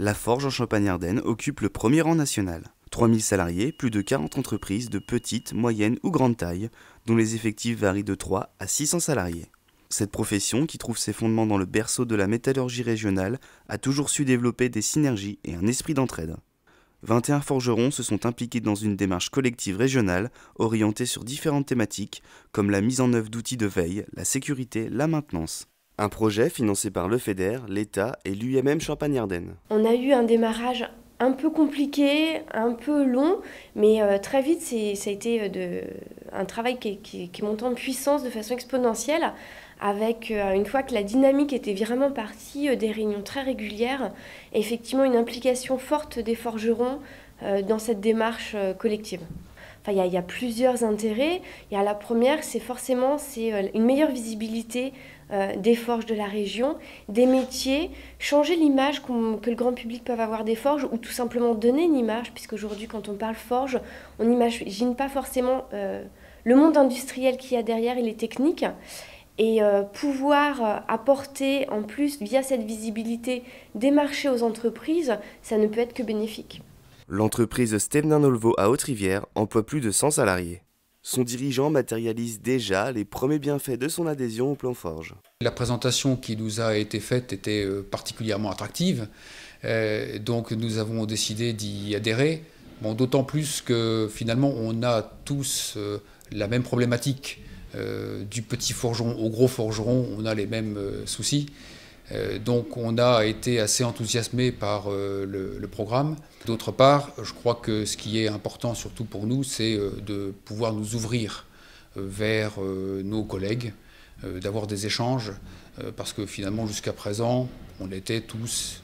La forge en Champagne-Ardenne occupe le premier rang national. 3000 salariés, plus de 40 entreprises de petite, moyenne ou grande taille, dont les effectifs varient de 3 à 600 salariés. Cette profession, qui trouve ses fondements dans le berceau de la métallurgie régionale, a toujours su développer des synergies et un esprit d'entraide. 21 forgerons se sont impliqués dans une démarche collective régionale orientée sur différentes thématiques, comme la mise en œuvre d'outils de veille, la sécurité, la maintenance. Un projet financé par le FEDER, l'État et l'UMM Champagne-Ardenne. On a eu un démarrage un peu compliqué, un peu long, mais très vite, ça a été un travail qui est monté en puissance de façon exponentielle, avec une fois que la dynamique était vraiment partie, des réunions très régulières, et effectivement une implication forte des forgerons dans cette démarche collective. Enfin, il y a plusieurs intérêts. Il y a la première, c'est une meilleure visibilité des forges de la région, des métiers, changer l'image que le grand public peut avoir des forges, ou tout simplement donner une image, puisqu'aujourd'hui, quand on parle forge, on n'imagine pas forcément le monde industriel qu'il y a derrière et les techniques. Et pouvoir apporter en plus, via cette visibilité, des marchés aux entreprises, ça ne peut être que bénéfique. L'entreprise Stevnin-Olvo à Haute-Rivière emploie plus de 100 salariés. Son dirigeant matérialise déjà les premiers bienfaits de son adhésion au plan Forge. La présentation qui nous a été faite était particulièrement attractive, donc nous avons décidé d'y adhérer. Bon, d'autant plus que finalement on a tous la même problématique, du petit forgeron au gros forgeron, on a les mêmes soucis. Donc on a été assez enthousiasmé par le programme. D'autre part, je crois que ce qui est important surtout pour nous, c'est de pouvoir nous ouvrir vers nos collègues, d'avoir des échanges, parce que finalement jusqu'à présent, on était tous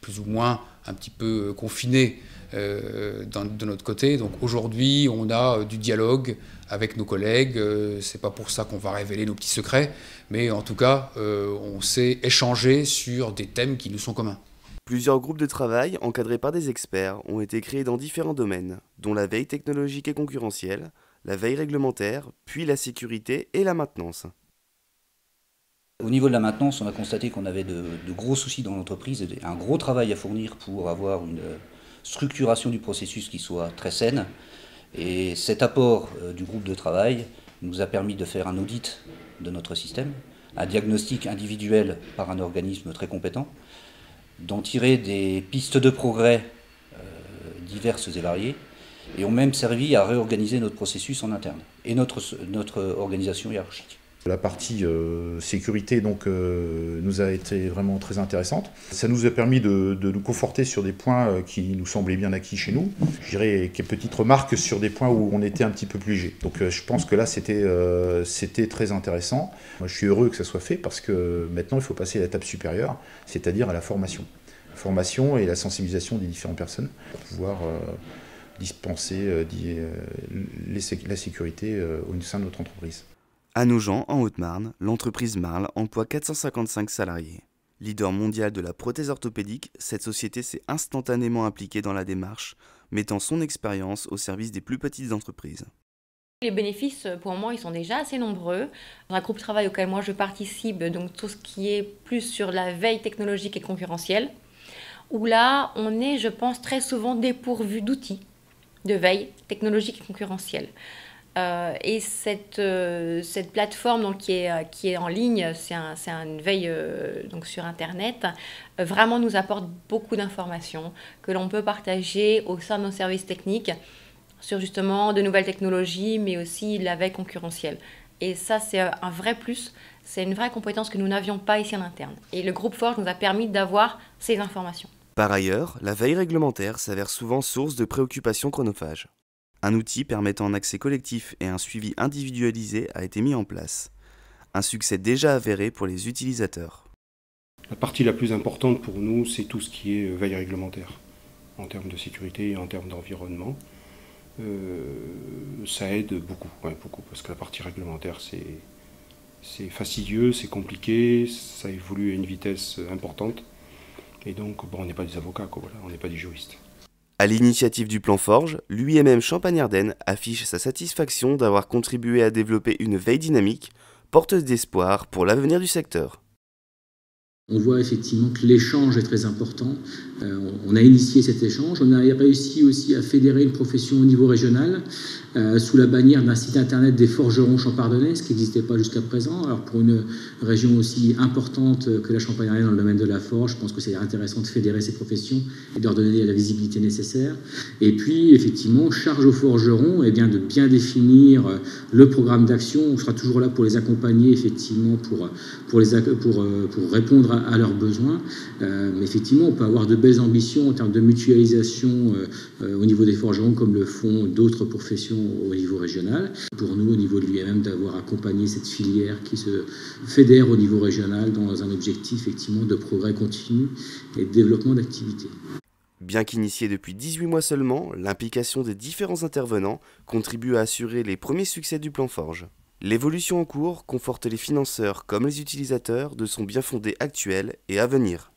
plus ou moins un petit peu confinés de notre côté. Donc aujourd'hui, on a du dialogue avec nos collègues. C'est pas pour ça qu'on va révéler nos petits secrets, mais en tout cas, on sait échanger sur des thèmes qui nous sont communs. Plusieurs groupes de travail, encadrés par des experts, ont été créés dans différents domaines, dont la veille technologique et concurrentielle, la veille réglementaire, puis la sécurité et la maintenance. Au niveau de la maintenance, on a constaté qu'on avait de gros soucis dans l'entreprise, et un gros travail à fournir pour avoir une structuration du processus qui soit très saine. Et cet apport du groupe de travail nous a permis de faire un audit de notre système, un diagnostic individuel par un organisme très compétent, d'en tirer des pistes de progrès diverses et variées, et ont même servi à réorganiser notre processus en interne et notre organisation hiérarchique. La partie sécurité nous a été vraiment très intéressante. Ça nous a permis de nous conforter sur des points qui nous semblaient bien acquis chez nous. Je dirais quelques petites remarques sur des points où on était un petit peu plus léger. Donc je pense que là c'était très intéressant. Moi, je suis heureux que ça soit fait parce que maintenant il faut passer à l'étape supérieure, c'est-à-dire à la formation. La formation et la sensibilisation des différentes personnes pour pouvoir dispenser la sécurité au sein de notre entreprise. À Nogent, en Haute-Marne, l'entreprise Marle emploie 455 salariés. Leader mondial de la prothèse orthopédique, cette société s'est instantanément impliquée dans la démarche, mettant son expérience au service des plus petites entreprises. Les bénéfices, pour moi, ils sont déjà assez nombreux. Dans un groupe de travail auquel moi je participe, donc tout ce qui est plus sur la veille technologique et concurrentielle, où là, on est, je pense, très souvent dépourvu d'outils de veille technologique et concurrentielle. Et cette plateforme donc, qui est en ligne, c'est une veille donc sur Internet, vraiment nous apporte beaucoup d'informations que l'on peut partager au sein de nos services techniques sur justement de nouvelles technologies, mais aussi la veille concurrentielle. Et ça, c'est un vrai plus, c'est une vraie compétence que nous n'avions pas ici en interne. Et le groupe Forge nous a permis d'avoir ces informations. Par ailleurs, la veille réglementaire s'avère souvent source de préoccupations chronophages. Un outil permettant un accès collectif et un suivi individualisé a été mis en place. Un succès déjà avéré pour les utilisateurs. La partie la plus importante pour nous, c'est tout ce qui est veille réglementaire, en termes de sécurité et en termes d'environnement. Ça aide beaucoup, beaucoup, parce que la partie réglementaire, c'est fastidieux, c'est compliqué, ça évolue à une vitesse importante. Et donc, on n'est pas des avocats, voilà, on n'est pas des juristes. À l'initiative du plan Forge, l'UMM Champagne-Ardenne affiche sa satisfaction d'avoir contribué à développer une veille dynamique, porteuse d'espoir pour l'avenir du secteur. On voit effectivement que l'échange est très important. On a initié cet échange. On a réussi aussi à fédérer une profession au niveau régional sous la bannière d'un site internet des forgerons champardonnais, ce qui n'existait pas jusqu'à présent. Alors pour une région aussi importante que la Champagne-Ardenne dans le domaine de la forge, je pense que c'est intéressant de fédérer ces professions et de leur donner la visibilité nécessaire. Et puis effectivement, charge aux forgerons de bien définir le programme d'action. On sera toujours là pour les accompagner effectivement pour répondre à leurs besoins. Mais effectivement, on peut avoir de belles ambitions en termes de mutualisation au niveau des forgerons, comme le font d'autres professions au niveau régional. Pour nous, au niveau de l'UMM, d'avoir accompagné cette filière qui se fédère au niveau régional dans un objectif effectivement de progrès continu et de développement d'activités. Bien qu'initiée depuis 18 mois seulement, l'implication des différents intervenants contribue à assurer les premiers succès du plan Forge. L'évolution en cours conforte les financeurs comme les utilisateurs de son bien fondé actuel et à venir.